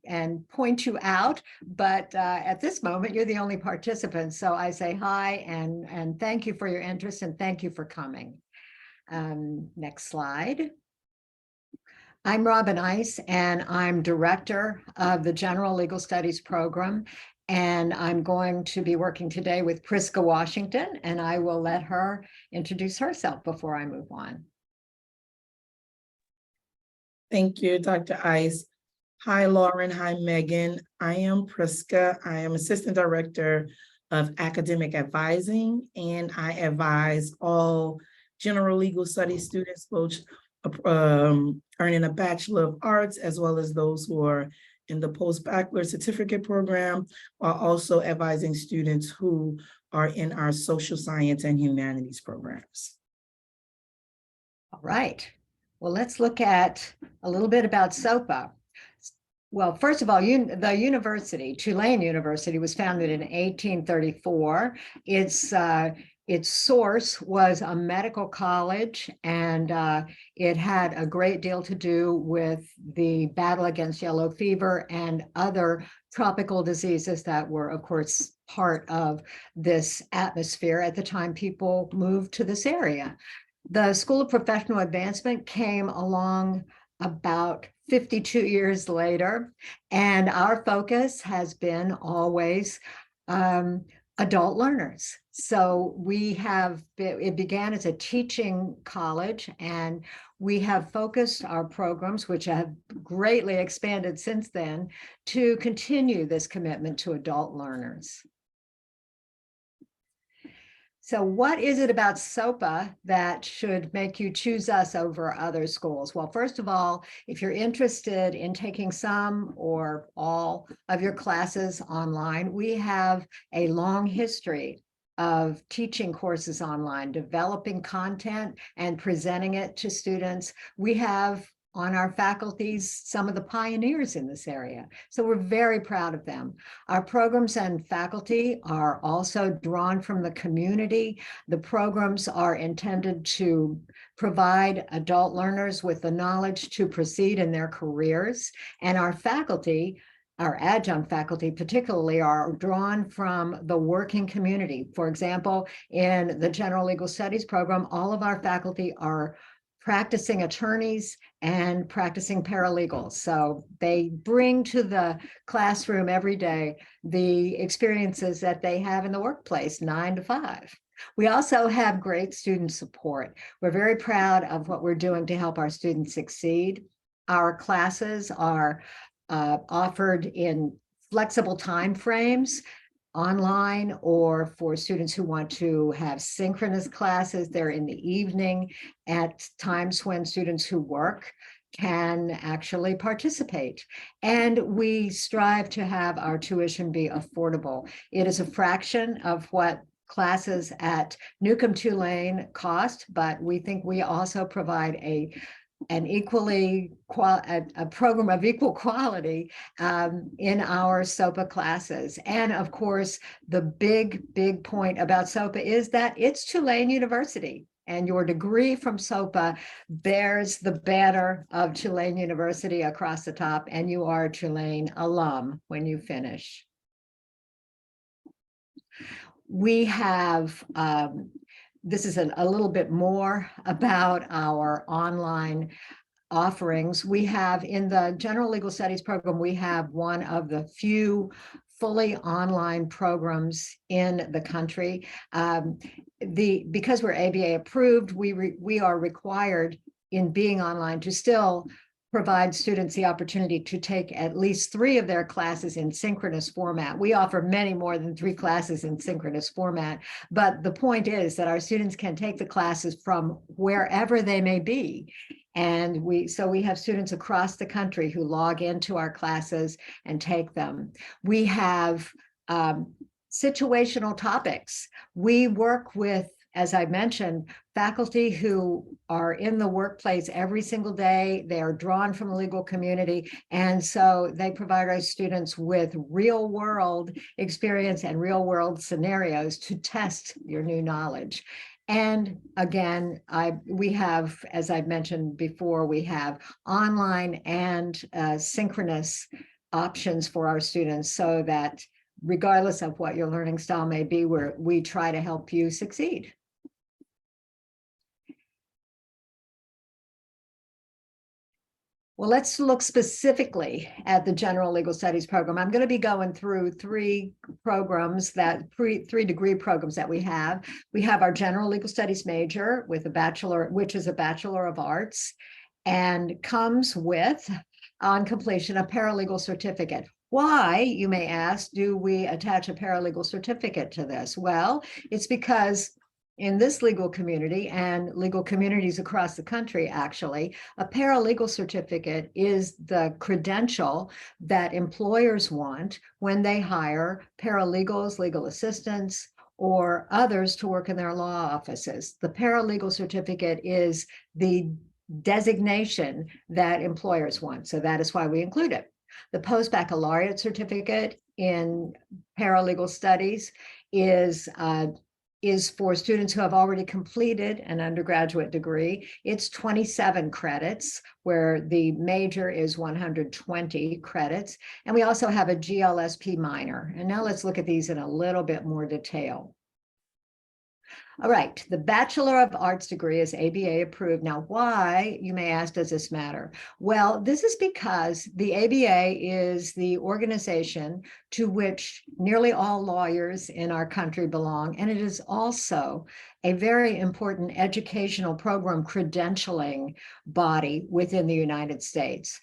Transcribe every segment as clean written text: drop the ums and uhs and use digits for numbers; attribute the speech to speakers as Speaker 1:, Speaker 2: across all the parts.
Speaker 1: and point you out, but at this moment, you're the only participant. So I say hi and thank you for your interest and thank you for coming. Next slide. I'm Robin Ice, and I'm director of the General Legal Studies program. And I'm going to be working today with Priska Washington, and I will let her introduce herself before I move on.
Speaker 2: Thank you, Dr. Ice. Hi, Lauren. Hi, Megan. I am Priska. I am Assistant Director of Academic Advising, and I advise all general legal studies students, both earning a Bachelor of Arts, as well as those who are in the post-baccalaureate certificate program, while also advising students who are in our social science and humanities programs.
Speaker 1: All right. Well, let's look at a little bit about SOPA. Well, first of all, the university, Tulane University, was founded in 1834. Its source was a medical college, and it had a great deal to do with the battle against yellow fever and other tropical diseases that were, of course, part of this atmosphere at the time people moved to this area. The School of Professional Advancement came along about 52 years later, and our focus has been always adult learners. So it began as a teaching college, and we have focused our programs, which have greatly expanded since then, to continue this commitment to adult learners. So what is it about SOPA that should make you choose us over other schools? Well, first of all, if you're interested in taking some or all of your classes online, we have a long history of teaching courses online, developing content and presenting it to students. We have on our faculties some of the pioneers in this area. So we're very proud of them. Our programs and faculty are also drawn from the community. The programs are intended to provide adult learners with the knowledge to proceed in their careers. And our faculty, our adjunct faculty particularly, are drawn from the working community. For example, in the General Legal Studies program, all of our faculty are practicing attorneys and practicing paralegals. So they bring to the classroom every day the experiences that they have in the workplace, 9 to 5. We also have great student support. We're very proud of what we're doing to help our students succeed. Our classes are offered in flexible time frames, online, or for students who want to have synchronous classes, they're in the evening at times when students who work can actually participate. And we strive to have our tuition be affordable. It is a fraction of what classes at Newcomb Tulane cost, but we think we also provide a program of equal quality in our SOPA classes. And of course, the big point about SOPA is that it's Tulane University, and your degree from SOPA bears the banner of Tulane University across the top, and you are a Tulane alum when you finish. We have this is a little bit more about our online offerings. We have in the General Legal Studies program, we have one of the few fully online programs in the country. Because we're ABA approved, we are required in being online to still provide students the opportunity to take at least 3 of their classes in synchronous format. We offer many more than 3 classes in synchronous format, but the point is that our students can take the classes from wherever they may be. And we have students across the country who log into our classes and take them. We have situational topics. We work with, as I mentioned, faculty who are in the workplace every single day. They are drawn from the legal community. And so they provide our students with real world experience and real world scenarios to test your new knowledge. And again, we have, as I've mentioned before, we have online and synchronous options for our students so that regardless of what your learning style may be, we try to help you succeed. Well, let's look specifically at the General Legal Studies program. I'm going to be going through three degree programs that we have. We have our General Legal Studies major with a bachelor, which is a Bachelor of Arts, and comes with, on completion, a paralegal certificate. Why, you may ask, do we attach a paralegal certificate to this? Well, it's because in this legal community and legal communities across the country, actually, a paralegal certificate is the credential that employers want when they hire paralegals, legal assistants, or others to work in their law offices. The paralegal certificate is the designation that employers want, so that is why we include it. The post-baccalaureate certificate in paralegal studies is for students who have already completed an undergraduate degree. It's 27 credits, where the major is 120 credits. And we also have a GLSP minor. And now let's look at these in a little bit more detail. All right, the Bachelor of Arts degree is ABA approved. Now, why, you may ask, does this matter? Well, this is because the ABA is the organization to which nearly all lawyers in our country belong, and it is also a very important educational program credentialing body within the United States.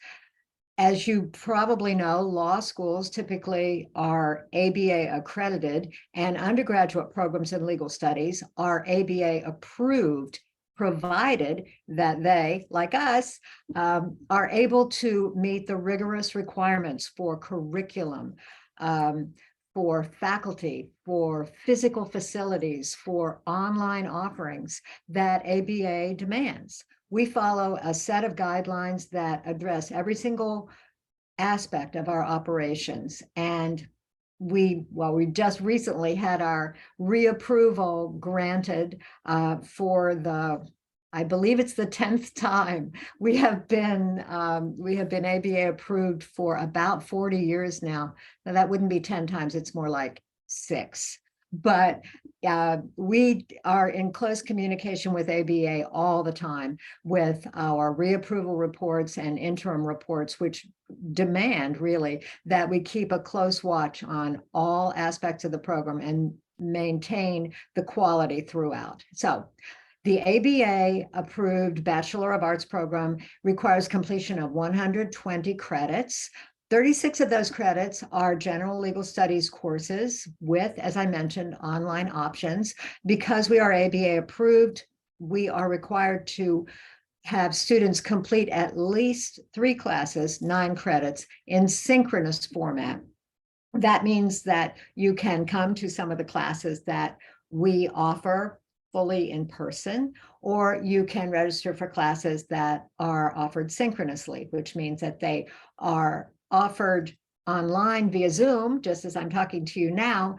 Speaker 1: As you probably know, law schools typically are ABA accredited, and undergraduate programs in legal studies are ABA approved, provided that they, like us, are able to meet the rigorous requirements for curriculum, for faculty, for physical facilities, for online offerings that ABA demands. We follow a set of guidelines that address every single aspect of our operations. And we just recently had our reapproval granted for the, I believe it's the 10th time. We have been ABA approved for about 40 years now. Now that wouldn't be 10 times, it's more like 6. But we are in close communication with ABA all the time with our reapproval reports and interim reports, which demand really that we keep a close watch on all aspects of the program and maintain the quality throughout. So the ABA approved Bachelor of Arts program requires completion of 120 credits. 36 of those credits are general legal studies courses with, as I mentioned, online options. Because we are ABA approved, we are required to have students complete at least 3 classes, 9 credits, in synchronous format. That means that you can come to some of the classes that we offer fully in person, or you can register for classes that are offered synchronously, which means that they are offered online via Zoom, just as I'm talking to you now,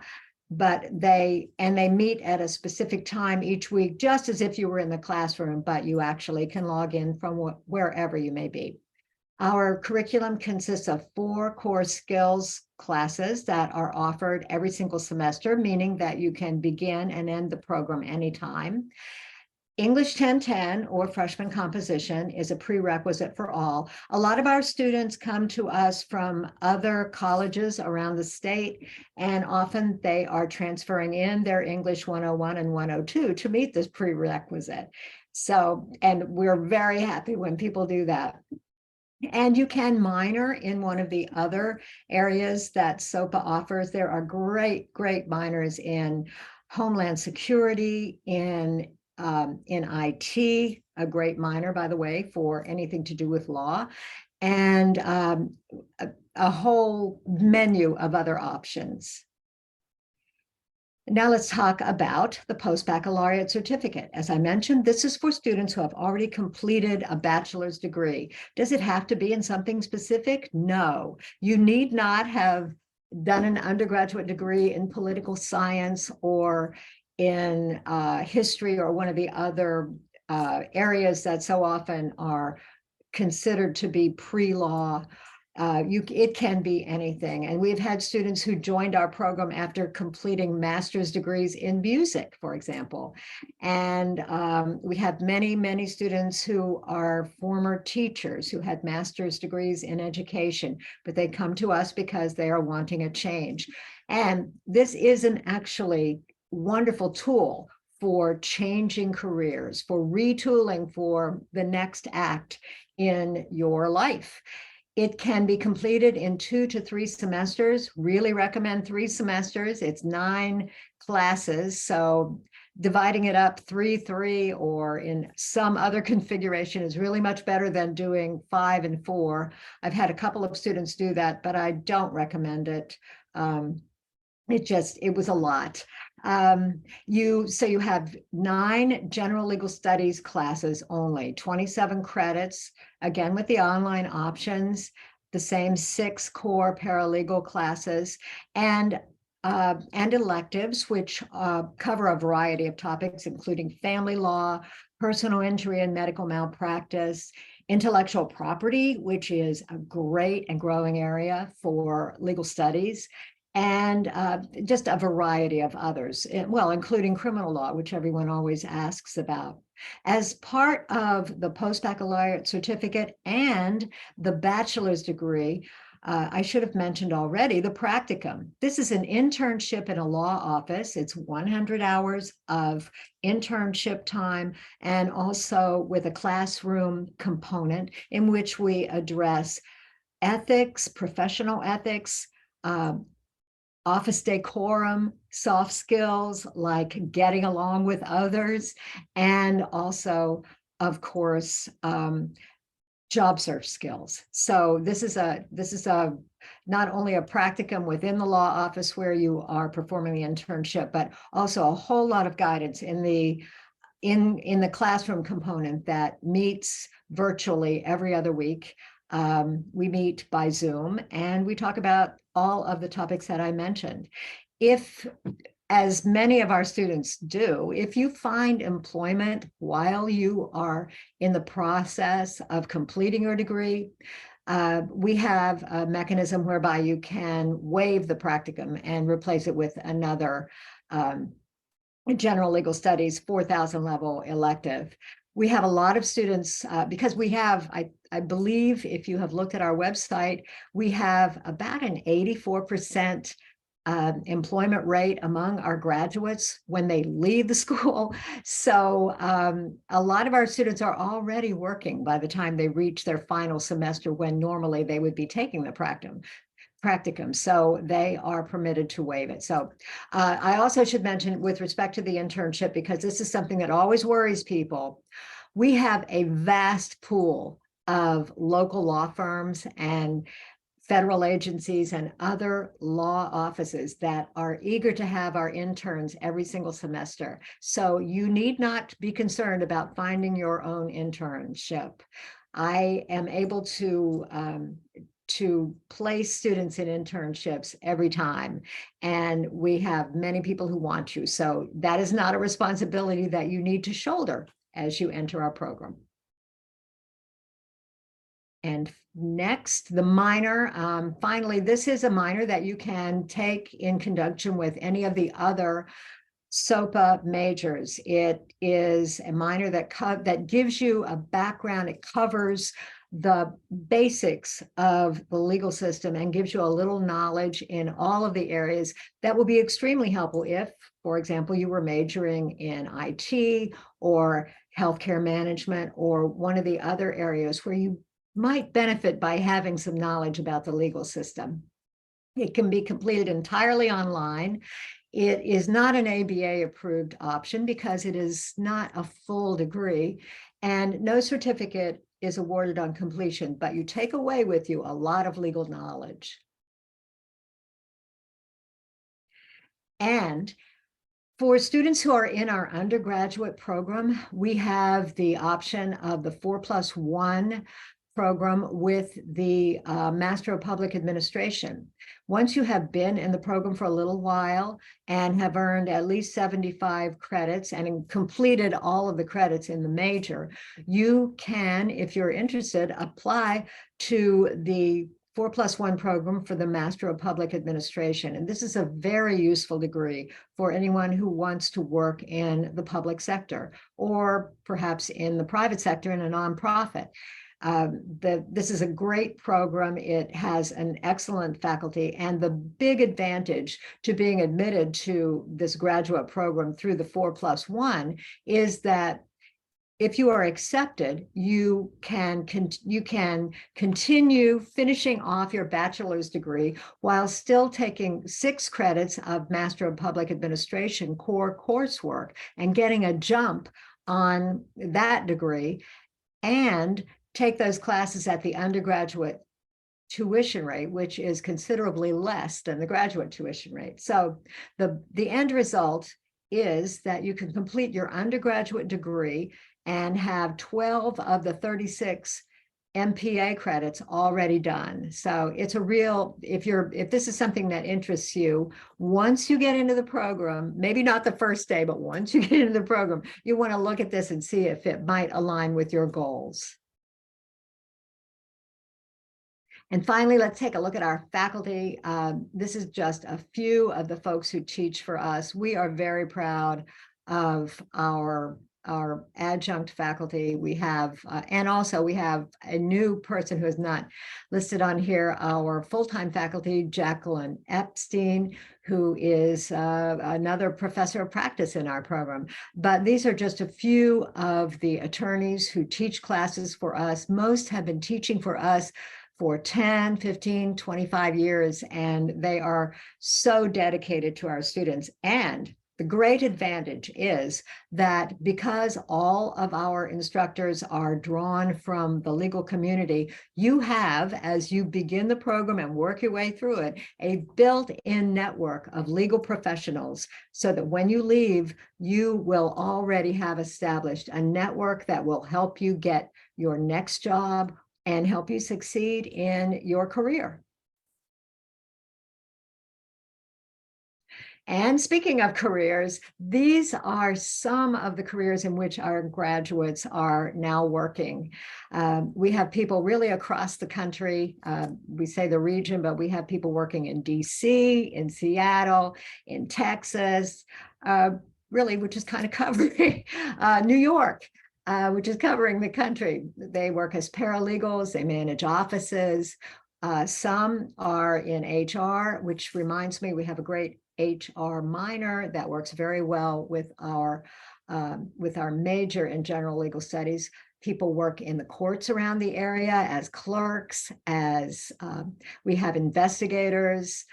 Speaker 1: but they meet at a specific time each week, just as if you were in the classroom, but you actually can log in from wherever you may be. Our curriculum consists of 4 core skills classes that are offered every single semester, meaning that you can begin and end the program anytime. English 1010 or freshman composition is a prerequisite for all. A lot of our students come to us from other colleges around the state, and often they are transferring in their English 101 and 102 to meet this prerequisite. So, and we're very happy when people do that. And you can minor in one of the other areas that SOPA offers. There are great minors in Homeland Security, in IT, a great minor, by the way, for anything to do with law, and a whole menu of other options. Now let's talk about the post-baccalaureate certificate. As I mentioned, this is for students who have already completed a bachelor's degree. Does it have to be in something specific? No, you need not have done an undergraduate degree in political science or in history or one of the other areas that so often are considered to be pre-law It can be anything. And we've had students who joined our program after completing master's degrees in music, for example. And we have many, many students who are former teachers who had master's degrees in education, but they come to us because they are wanting a change. And this is an actually wonderful tool for changing careers, for retooling for the next act in your life. It can be completed in 2 to 3 semesters. Really recommend 3 semesters. It's 9 classes. So dividing it up 3, or in some other configuration is really much better than doing 5 and 4. I've had a couple of students do that, but I don't recommend it. It was a lot. So you have 9 general legal studies classes only, 27 credits, again, with the online options, the same 6 core paralegal classes, and electives, which cover a variety of topics, including family law, personal injury and medical malpractice, intellectual property, which is a great and growing area for legal studies, and just a variety of others, well, including criminal law, which everyone always asks about. As part of the post-baccalaureate certificate and the bachelor's degree, I should have mentioned already the practicum. This is an internship in a law office. It's 100 hours of internship time, and also with a classroom component in which we address ethics, professional ethics, office decorum, soft skills like getting along with others, and also, of course, job search skills. So this is not only a practicum within the law office where you are performing the internship, but also a whole lot of guidance in the classroom component that meets virtually every other week. We meet by Zoom and we talk about all of the topics that I mentioned. If, as many of our students do, if you find employment while you are in the process of completing your degree, we have a mechanism whereby you can waive the practicum and replace it with another general legal studies 4,000 level elective. We have a lot of students because we have, I believe if you have looked at our website, we have about an 84% employment rate among our graduates when they leave the school. So a lot of our students are already working by the time they reach their final semester, when normally they would be taking the practicum, so they are permitted to waive it. So I also should mention, with respect to the internship, because this is something that always worries people, we have a vast pool of local law firms and federal agencies and other law offices that are eager to have our interns every single semester. So you need not be concerned about finding your own internship. I am able to place students in internships every time, and we have many people who want to. So that is not a responsibility that you need to shoulder as you enter our program. And next, the minor. Finally, this is a minor that you can take in conjunction with any of the other SOPA majors. It is a minor that gives you a background. It covers the basics of the legal system and gives you a little knowledge in all of the areas that will be extremely helpful if, for example, you were majoring in IT or healthcare management or one of the other areas where you might benefit by having some knowledge about the legal system. It can be completed entirely online. It is not an ABA approved option because it is not a full degree, and no certificate is awarded on completion, but you take away with you a lot of legal knowledge. And for students who are in our undergraduate program, we have the option of the 4+1 program with the Master of Public Administration. Once you have been in the program for a little while and have earned at least 75 credits and completed all of the credits in the major, you can, if you're interested, apply to the 4+1 program for the Master of Public Administration. And this is a very useful degree for anyone who wants to work in the public sector or perhaps in the private sector in a nonprofit. This is a great program. It has an excellent faculty, and the big advantage to being admitted to this graduate program through the 4+1 is that if you are accepted, you can continue finishing off your bachelor's degree while still taking 6 credits of Master of Public Administration core coursework and getting a jump on that degree, and take those classes at the undergraduate tuition rate, which is considerably less than the graduate tuition rate. So the end result is that you can complete your undergraduate degree and have 12 of the 36 MPA credits already done. So it's a real, if this is something that interests you, once you get into the program, maybe not the first day, but once you get into the program, you want to look at this and see if it might align with your goals. And finally, let's take a look at our faculty. This is just a few of the folks who teach for us. We are very proud of our adjunct faculty. We have, and also we have a new person who is not listed on here, our full-time faculty, Jacqueline Epstein, who is another professor of practice in our program. But these are just a few of the attorneys who teach classes for us. Most have been teaching for us for 10, 15, 25 years, and they are so dedicated to our students. And the great advantage is that because all of our instructors are drawn from the legal community, you have, as you begin the program and work your way through it, a built-in network of legal professionals, so that when you leave, you will already have established a network that will help you get your next job and help you succeed in your career. And speaking of careers, these are some of the careers in which our graduates are now working. We have people really across the country. We say the region, but we have people working in DC, in Seattle, in Texas, really, which is kind of covering New York, which is covering the country. They work as paralegals, they manage offices. Some are in HR, which reminds me, we have a great HR minor that works very well with our major in general legal studies. People work in the courts around the area as clerks, as we have investigators.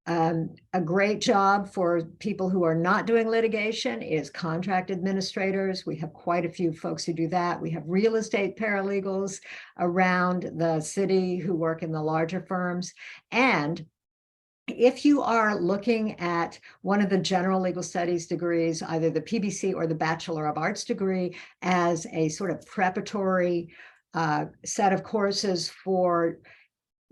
Speaker 1: A great job for people who are not doing litigation is contract administrators. We have quite a few folks who do that. We have real estate paralegals around the city who work in the larger firms. And if you are looking at one of the general legal studies degrees, either the PBC or the Bachelor of Arts degree, as a sort of preparatory set of courses for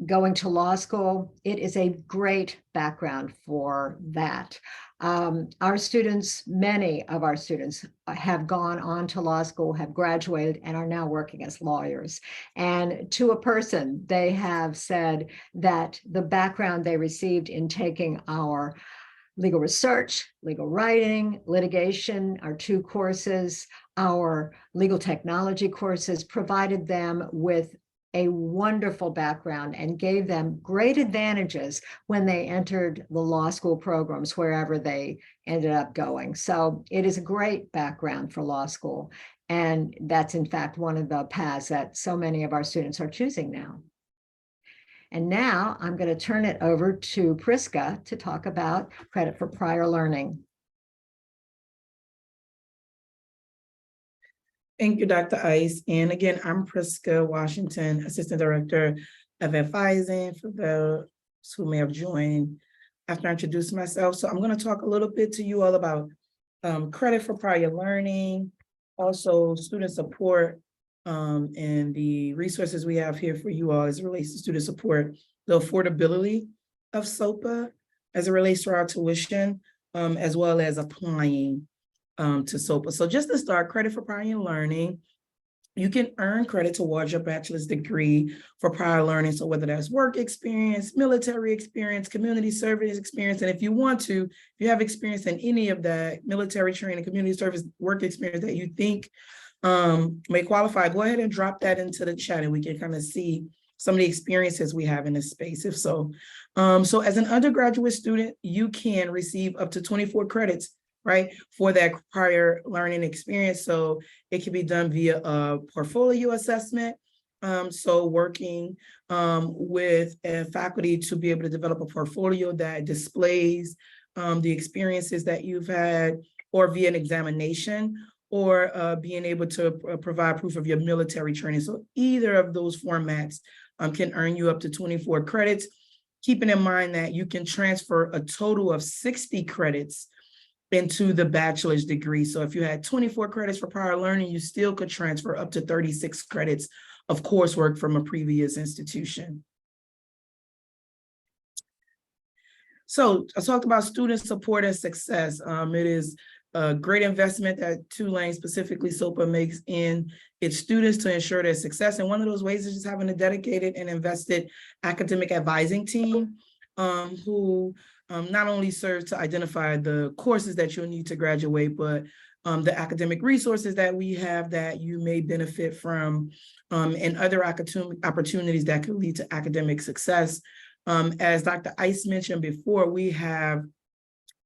Speaker 1: going to law school, it is a great background for that. Our students, many of our students have gone on to law school, have graduated, and are now working as lawyers. And to a person, they have said that the background they received in taking our legal research, legal writing, litigation, our 2 courses, our legal technology courses, provided them with a wonderful background and gave them great advantages when they entered the law school programs, wherever they ended up going. So it is a great background for law school. And that's in fact one of the paths that so many of our students are choosing now. And now I'm going to turn it over to Priska to talk about credit for prior learning.
Speaker 2: Thank you, Dr. Ice. And again, I'm Priska Washington, Assistant Director of Advising, for those who may have joined after I introduced myself. So I'm going to talk a little bit to you all about credit for prior learning, also student support, and the resources we have here for you all as it relates to student support, the affordability of SOPA as it relates to our tuition, as well as applying to SOPA. So just to start, credit for prior learning you can earn credit towards your bachelor's degree for prior learning. So whether that's work experience, military experience, community service experience, and if you want to, if you have experience in any of that military training, community service, work experience that you think may qualify, go ahead and drop that into the chat and we can kind of see some of the experiences we have in this space, if so. So as an undergraduate student, you can receive up to 24 credits, right, for that prior learning experience. So it can be done via a portfolio assessment. So working with a faculty to be able to develop a portfolio that displays the experiences that you've had, or via an examination, or being able to provide proof of your military training. So either of those formats can earn you up to 24 credits, keeping in mind that you can transfer a total of 60 credits into the bachelor's degree. So if you had 24 credits for prior learning, you still could transfer up to 36 credits of coursework from a previous institution. So I talked about student support and success. It is a great investment that Tulane, specifically SOPA, makes in its students to ensure their success. And one of those ways is just having a dedicated and invested academic advising team who not only serves to identify the courses that you'll need to graduate, but the academic resources that we have that you may benefit from, and other opportunities that could lead to academic success. As Dr. Ice mentioned before, we have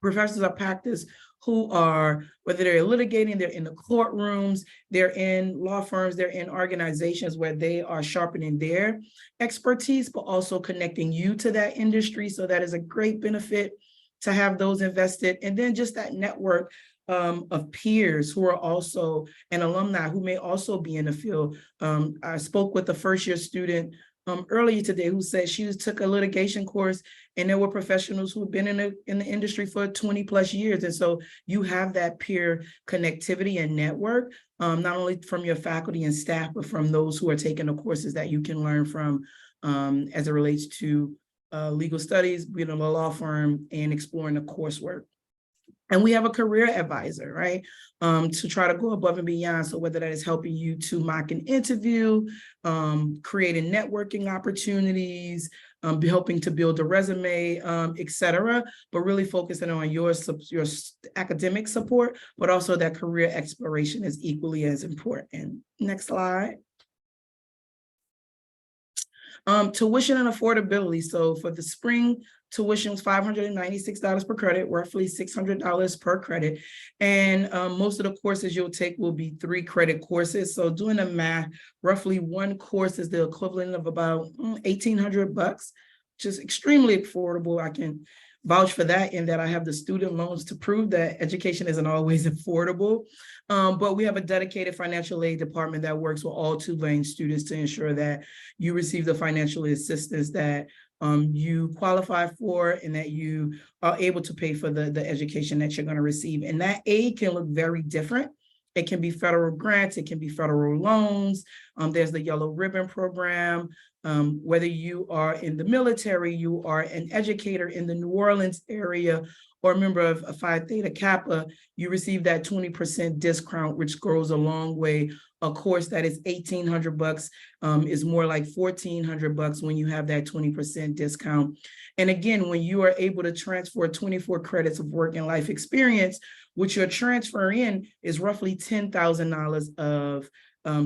Speaker 2: professors of practice who are, whether they're litigating, they're in the courtrooms, they're in law firms, they're in organizations where they are sharpening their expertise, but also connecting you to that industry. So that is a great benefit to have those invested. And then just that network of peers who are also an alumni who may also be in the field. I spoke with a first-year student earlier today who said she took a litigation course, and there were professionals who've been in the industry for 20 plus years. And so you have that peer connectivity and network, not only from your faculty and staff, but from those who are taking the courses that you can learn from as it relates to legal studies, being in a law firm, and exploring the coursework. And we have a career advisor, right, to try to go above and beyond. So whether that is helping you to mock an interview, creating networking opportunities, helping to build a resume, et cetera, but really focusing on your academic support, but also that career exploration is equally as important. Next slide. Tuition and affordability. So for the spring, tuition was $596 per credit, roughly $600 per credit. And most of the courses you'll take will be 3 credit courses. So doing the math, roughly one course is the equivalent of about $1,800, which is extremely affordable. I can vouch for that in that I have the student loans to prove that education isn't always affordable. But we have a dedicated financial aid department that works with all Tulane students to ensure that you receive the financial assistance that you qualify for and that you are able to pay for the education that you're going to receive. And that aid can look very different. It can be federal grants, it can be federal loans. There's the Yellow Ribbon Program. Whether you are in the military, you are an educator in the New Orleans area, or a member of Phi Theta Kappa, you receive that 20% discount, which goes a long way. A course that is $1,800 is more like $1,400 when you have that 20% discount. And again, when you are able to transfer 24 credits of work and life experience, which you're transferring in is roughly $10,000 of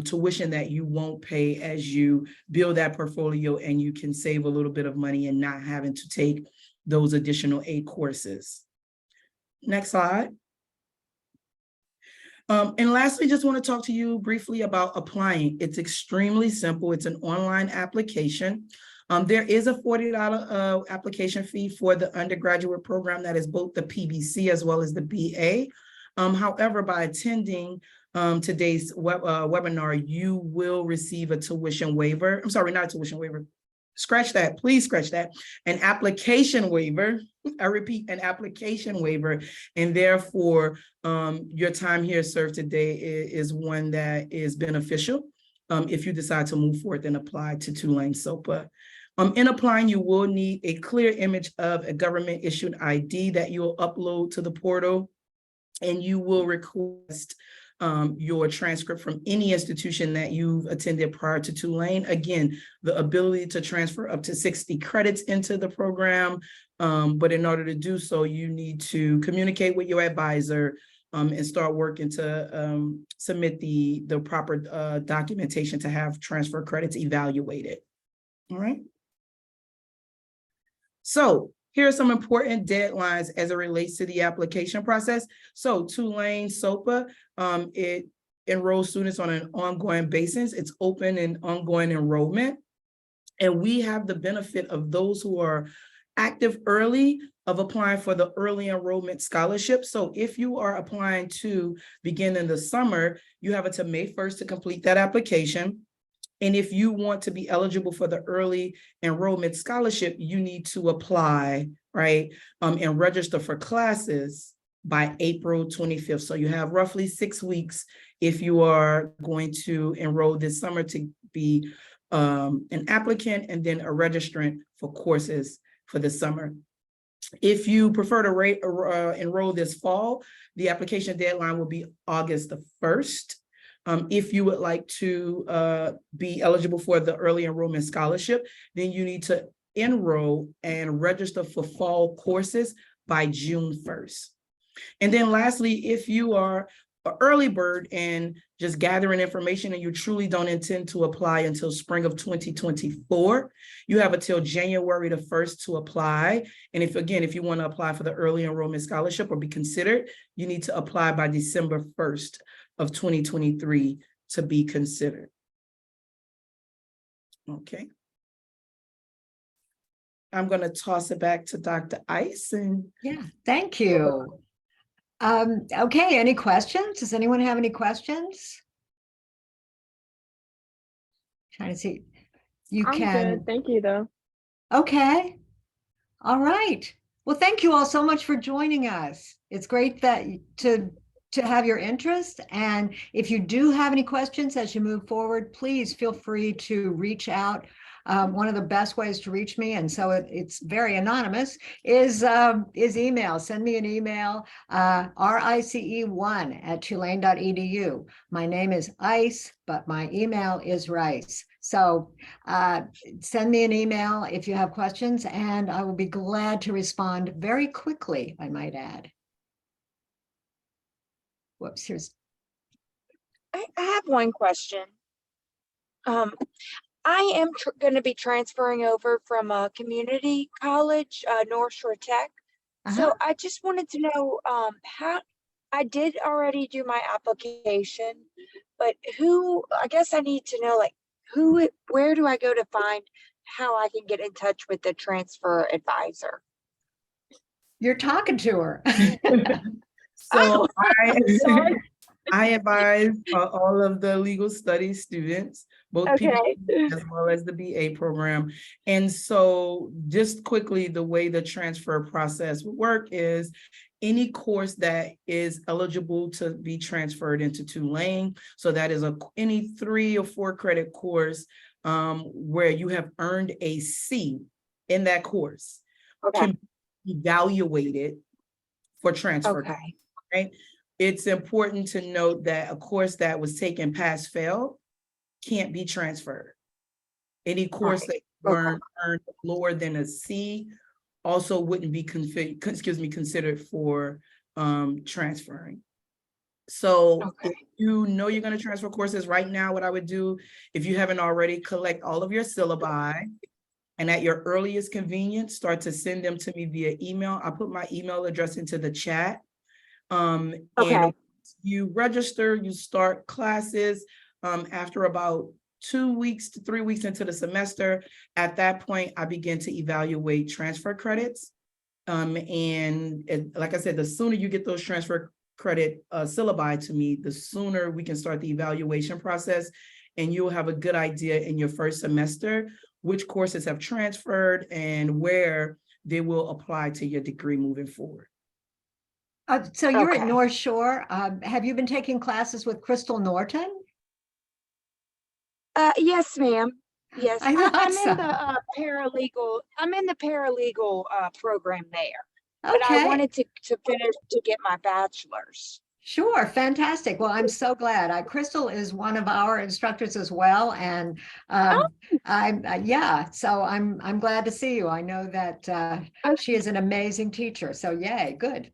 Speaker 2: tuition that you won't pay as you build that portfolio, and you can save a little bit of money and not having to take those additional 8 courses. Next slide. And lastly, just want to talk to you briefly about applying. It's extremely simple. It's an online application. There is a $40 application fee for the undergraduate program that is both the PBC as well as the BA. However, by attending today's webinar, you will receive a tuition waiver. I'm sorry, not a tuition waiver. Scratch that, please scratch that. An application waiver, I repeat, an application waiver. And therefore, your time here served today is one that is beneficial if you decide to move forward and apply to Tulane SOPA. In applying, you will need a clear image of a government issued ID that you will upload to the portal, and you will request your transcript from any institution that you've attended prior to Tulane. Again, the ability to transfer up to 60 credits into the program. But in order to do so, you need to communicate with your advisor and start working to submit the proper documentation to have transfer credits evaluated. All right. So here are some important deadlines as it relates to the application process. So Tulane SOPA, it enrolls students on an ongoing basis. It's open and ongoing enrollment. And we have the benefit of those who are active early of applying for the early enrollment scholarship. So if you are applying to begin in the summer, you have until May 1st to complete that application. And if you want to be eligible for the early enrollment scholarship, you need to apply, right, and register for classes by April 25th. So you have roughly 6 weeks if you are going to enroll this summer to be an applicant and then a registrant for courses for the summer. If you prefer to enroll this fall, the application deadline will be August the 1st. If you would like to be eligible for the early enrollment scholarship, then you need to enroll and register for fall courses by June 1st. And then lastly, if you are an early bird and just gathering information and you truly don't intend to apply until spring of 2024, you have until January the 1st to apply. And if you want to apply for the early enrollment scholarship or be considered, you need to apply by December 1st of 2023 to be considered. Okay. I'm going to toss it back to Dr. Ice. And
Speaker 1: Yeah, thank you. Okay, any questions? Does anyone have any questions? Trying to see.
Speaker 3: I'm good. Thank you, though.
Speaker 1: Okay. All right. Well, thank you all so much for joining us. It's great that to have your interest. And if you do have any questions as you move forward, please feel free to reach out. One of the best ways to reach me, and so it's very anonymous, is email. Send me an email, rice1@tulane.edu. My name is Ice, but my email is Rice. So send me an email if you have questions, and I will be glad to respond very quickly, I might add. Whoops, here's.
Speaker 3: I have one question. I am going to be transferring over from a community college, North Shore Tech. So I just wanted to know how I did already do my application, but I guess I need to know, like, where do I go to find how I can get in touch with the transfer advisor?
Speaker 1: You're talking to her.
Speaker 2: So I advise all of the legal studies students, both PhD as well as the BA program. And so just quickly, the way the transfer process would work is any course that is eligible to be transferred into Tulane. So that is any 3 or 4 credit course where you have earned a C in that course can be evaluated for transfer. Right? It's important to note that a course that was taken pass-fail can't be transferred. Any course that earned lower than a C also wouldn't be considered for transferring. So if you know you're going to transfer courses right now, what I would do, if you haven't already, collect all of your syllabi, and at your earliest convenience, start to send them to me via email. I'll put my email address into the chat. And you register, you start classes after about 2 weeks to 3 weeks into the semester. At that point, I begin to evaluate transfer credits. And like I said, the sooner you get those transfer credit syllabi to me, the sooner we can start the evaluation process. And you'll have a good idea in your first semester which courses have transferred and where they will apply to your degree moving forward.
Speaker 1: So you're at North Shore. Have you been taking classes with Crystal Norton?
Speaker 3: Yes, ma'am. Yes,
Speaker 1: I'm in
Speaker 3: the paralegal. I'm in the paralegal program there. But I wanted to finish to get my bachelor's.
Speaker 1: Sure, fantastic. Well, I'm so glad. Crystal is one of our instructors as well, and I'm yeah. So I'm glad to see you. I know that she is an amazing teacher. So yay, good,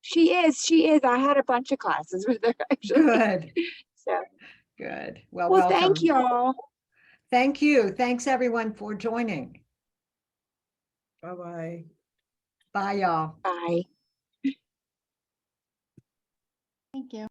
Speaker 3: She is. She is. I had a bunch of classes with her actually.
Speaker 1: good,
Speaker 3: So,
Speaker 1: good. Well,
Speaker 3: well, thank
Speaker 1: welcome.
Speaker 3: you all.
Speaker 1: Thank you. Thanks everyone for joining.
Speaker 2: Bye-bye.
Speaker 1: Bye, y'all.
Speaker 3: Bye.
Speaker 4: Thank you.